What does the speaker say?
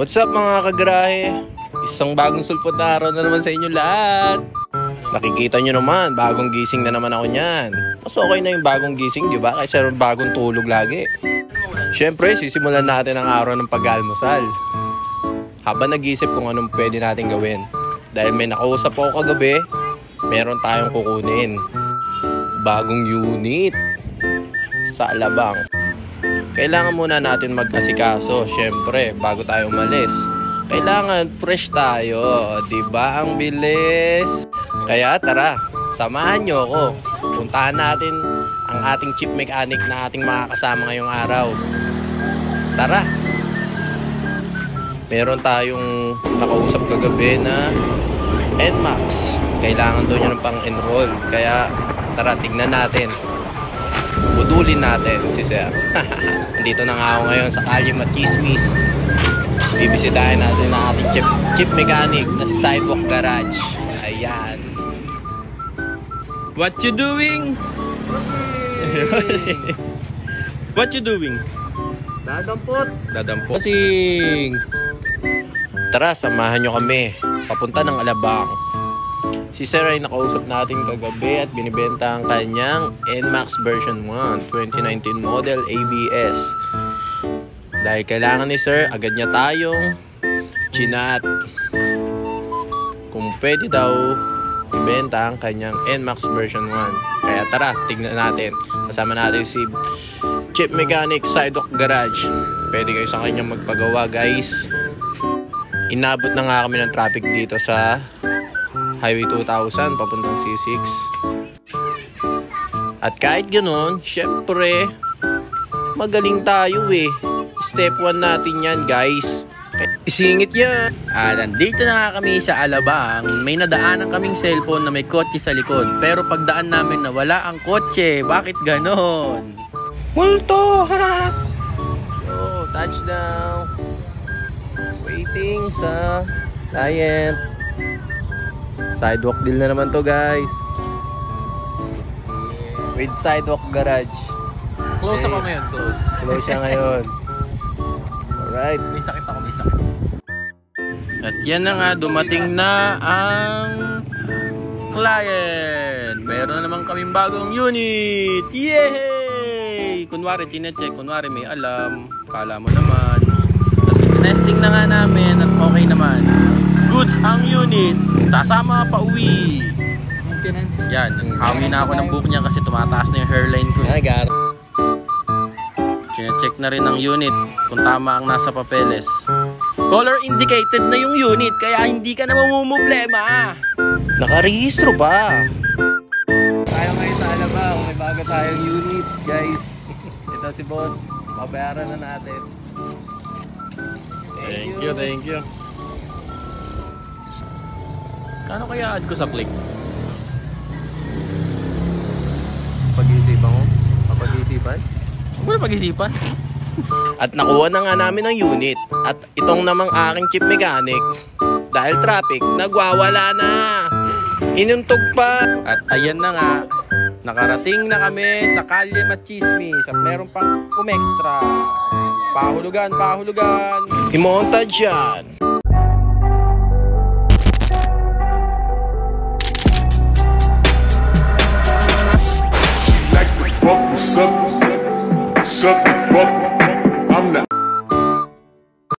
What's up mga kagrahe? Isang bagong sulpot na araw na naman sa inyo lahat. Nakikita nyo naman, bagong gising na naman ako niyan. Mas okay na yung bagong gising, di ba? Kaysa yung bagong tulog lagi. Siyempre, sisimulan natin ang araw ng pag-almusal. Habang nag-isip kung anong pwede natin gawin. Dahil may nakausap ako kagabi, meron tayong kukunin. Bagong unit sa Alabang. Kailangan muna natin mag-asikaso, syempre, bago tayo umalis. Kailangan fresh tayo, diba? Ang bilis. Kaya tara, samahan nyo ako. Puntahan natin ang ating chief mechanic na ating makakasama ngayong araw. Tara! Meron tayong nakausap kagabi na NMAX. Kailangan daw niya ng pang-enroll. Kaya tara, tignan natin. Budulin natin si Sir. Nandito na nga ako ngayon sa Kalye Machismis. Bibisitahin natin ang ating chief mechanic na si Sidewalk Garage. Ayan. What you doing? What you doing? Dadampot. Dadampot. Kasing. Tara, samahan nyo kami. Papunta ng Alabang. Si Sir ay nakausap natin kagabi at binibenta ang kanyang NMAX version 1 2019 model ABS. Dahil kailangan ni Sir, agad niya tayong chinat kung pwede daw ibenta ang kanyang NMAX version 1. Kaya tara, tignan natin. Kasama natin si Chief Mechanic Sidewalk Garage. Pwede kayo sa kanyang magpagawa, guys. Inabot na nga kami ng traffic dito sa Highway 2000 papuntang C6. At kahit ganoon, syempre magaling tayo eh. Step 1 natin yan, guys. Isingit yan. Nandito na nga kami sa Alabang. May nadaanan kaming cellphone na may kotse sa likod. Pero pagdaan namin nawala ang kotse. Bakit ganon? Multo! So, touchdown. Waiting sa client. Sidewalk deal na naman to, guys. With Sidewalk Garage. Close ako ngayon, close. Close siya ngayon. Alright. May sakit ako, may sakit. At yan na nga, dumating na ang client. Meron na naman kaming bagong unit. Yay! Kunwari, chinecheck. Kunwari, may alam. Kala mo naman. Tapos testing na nga namin at okay naman. Goods ang unit. Sasama pa uwi. Yan, hawi na ako ng book niya kasi tumataas na yung hairline ko. Check na rin ang unit kung tama ang nasa papeles. Color indicated na yung unit kaya hindi ka na mamumblema. Nakarehistro pa. Tayo ngayon sa Alabang, may bago tayong unit, guys. Ito si boss, babayaran na natin. Thank you. Kano kaya add ko sa click? Pag-iisipan mo? Kapag-iisipan? Huwag mo na pag-isipan. At nakuha na nga namin ang unit. At itong namang aking chief mechanic, dahil traffic, nagwawala na. Inuntog pa. At ayan na nga, nakarating na kami sa Kalye Machismis at meron pang kumextra. Pahulugan. I-montage yan. Like the fuck was up, suck the fuck. I'm the